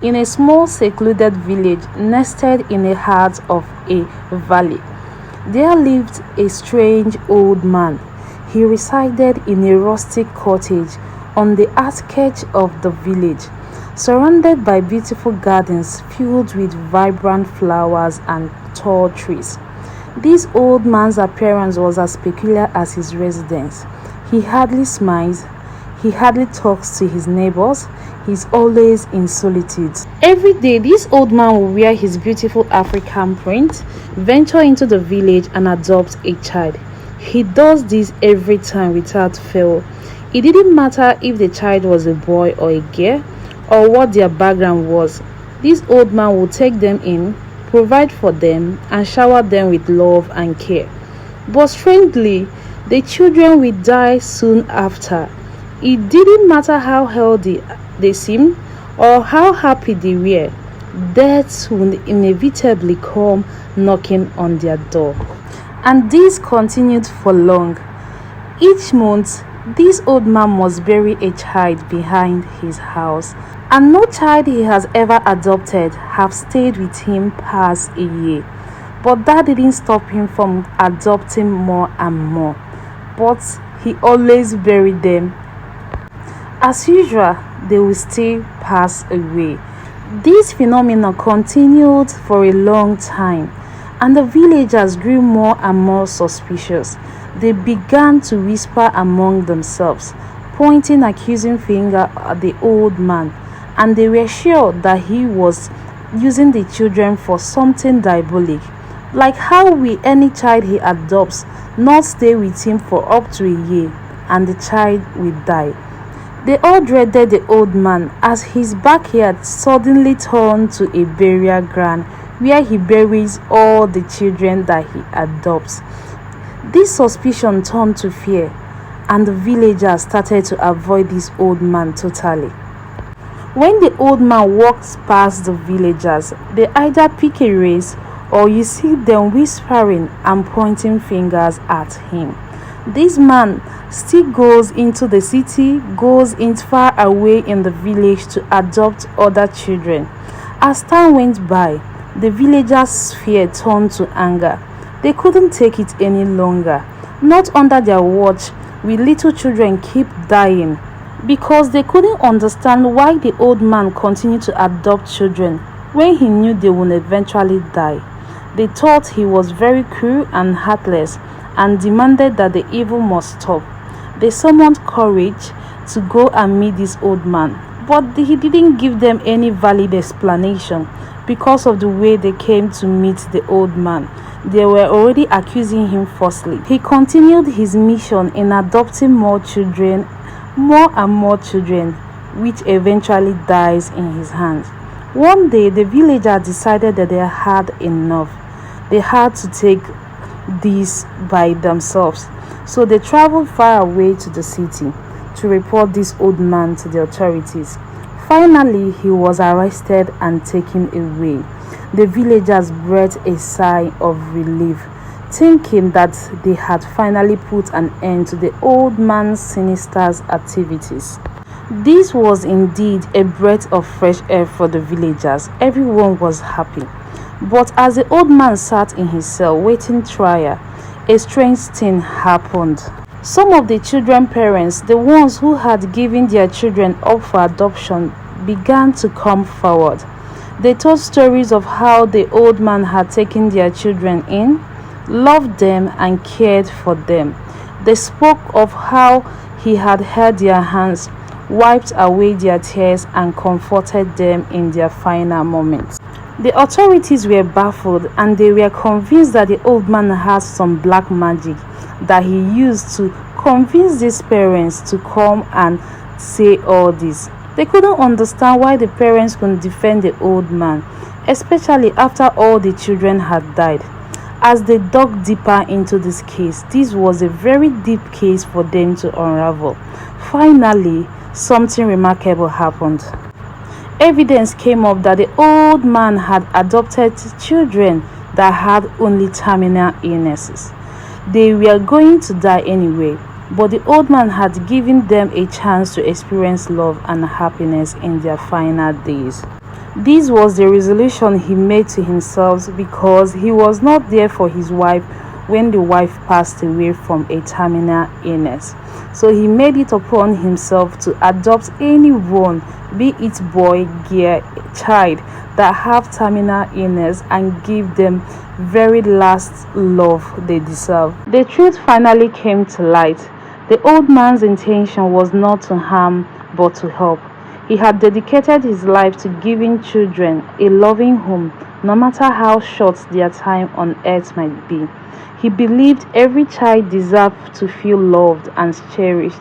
In a small secluded village nestled in the heart of a valley, there lived a strange old man. He resided in a rustic cottage on the outskirts of the village, surrounded by beautiful gardens filled with vibrant flowers and tall trees. This old man's appearance was as peculiar as his residence. He hardly smiles, he hardly talks to his neighbors, he's always in solitude. Every day, this old man will wear his beautiful African print, venture into the village and adopt a child. He does this every time without fail. It didn't matter if the child was a boy or a girl or what their background was. This old man will take them in, provide for them, and shower them with love and care. But strangely, the children will die soon after. It didn't matter how healthy they seemed or how happy they were. Death would inevitably come knocking on their door. And this continued for long. Each month, this old man must bury a child behind his house, and no child he has ever adopted have stayed with him past a year. But that didn't stop him from adopting more and more. But he always buried them. As usual, they will still pass away. This phenomenon continued for a long time, and the villagers grew more and more suspicious. They began to whisper among themselves, pointing accusing finger at the old man, and they were sure that he was using the children for something diabolic. Like how will any child he adopts not stay with him for up to a year, and the child will die? They all dreaded the old man, as his backyard suddenly turned to a burial ground where he buries all the children that he adopts. This suspicion turned to fear, and the villagers started to avoid this old man totally. When the old man walks past the villagers, they either pick a race or you see them whispering and pointing fingers at him. This man still goes into the city, goes in far away in the village to adopt other children. As time went by, the villagers' fear turned to anger. They couldn't take it any longer. Not under their watch will little children keep dying, because they couldn't understand why the old man continued to adopt children when he knew they would eventually die. They thought he was very cruel and heartless and demanded that the evil must stop. They summoned courage to go and meet this old man, but he didn't give them any valid explanation. Because of the way they came to meet the old man, they were already accusing him falsely. He continued his mission in adopting more children, more and more children, which eventually dies in his hands. One day, the villagers decided that they had enough. They had to take this by themselves. So they traveled far away to the city to report this old man to the authorities. Finally, he was arrested and taken away. The villagers breathed a sigh of relief, thinking that they had finally put an end to the old man's sinister activities. This was indeed a breath of fresh air for the villagers. Everyone was happy. But as the old man sat in his cell waiting trial, a strange thing happened. Some of the children's parents, the ones who had given their children up for adoption, began to come forward. They told stories of how the old man had taken their children in, loved them, and cared for them. They spoke of how he had held their hands, wiped away their tears, and comforted them in their final moments. The authorities were baffled, and they were convinced that the old man had some black magic that he used to convince these parents to come and say all this. They couldn't understand why the parents couldn't defend the old man, especially after all the children had died. As they dug deeper into this case, this was a very deep case for them to unravel. Finally, something remarkable happened. Evidence came up that the old man had adopted children that had only terminal illnesses. They were going to die anyway, but the old man had given them a chance to experience love and happiness in their final days. This was the resolution he made to himself because he was not there for his wife when the wife passed away from a terminal illness. So he made it upon himself to adopt anyone, be it boy, girl, child, that have terminal illness and give them very last love they deserve. The truth finally came to light. The old man's intention was not to harm but to help. He had dedicated his life to giving children a loving home, no matter how short their time on earth might be. He believed every child deserved to feel loved and cherished,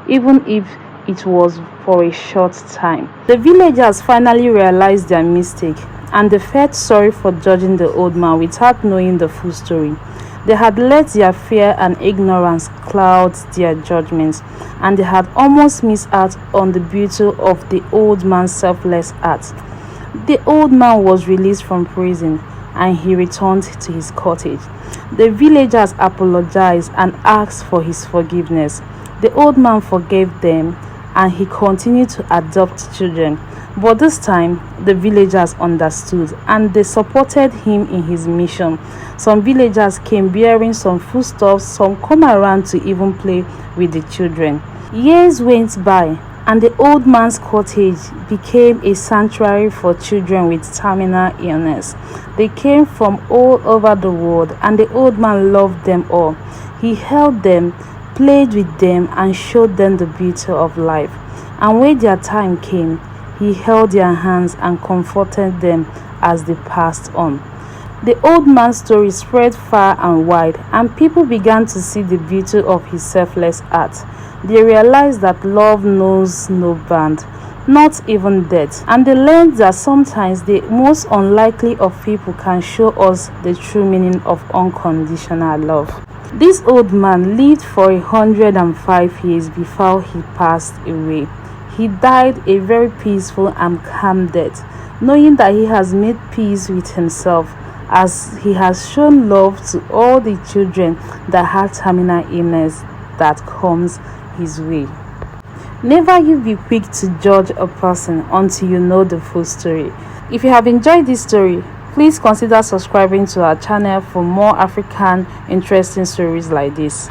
even if it was for a short time. The villagers finally realized their mistake, and they felt sorry for judging the old man without knowing the full story. They had let their fear and ignorance cloud their judgments, and they had almost missed out on the beauty of the old man's selfless heart. The old man was released from prison, and he returned to his cottage. The villagers apologized and asked for his forgiveness. The old man forgave them, and he continued to adopt children. But this time, the villagers understood and they supported him in his mission. Some villagers came bearing some foodstuffs, some come around to even play with the children. Years went by, and the old man's cottage became a sanctuary for children with terminal illness. They came from all over the world, and the old man loved them all. He held them, played with them, and showed them the beauty of life. And when their time came, he held their hands and comforted them as they passed on. The old man's story spread far and wide, and people began to see the beauty of his selfless heart. They realized that love knows no bound, not even death, and they learned that sometimes the most unlikely of people can show us the true meaning of unconditional love. This old man lived for 105 years before he passed away. He died a very peaceful and calm death, knowing that he has made peace with himself, as he has shown love to all the children that have terminal illness that comes his way. Never you be quick to judge a person until you know the full story. If you have enjoyed this story, please consider subscribing to our channel for more African interesting stories like this.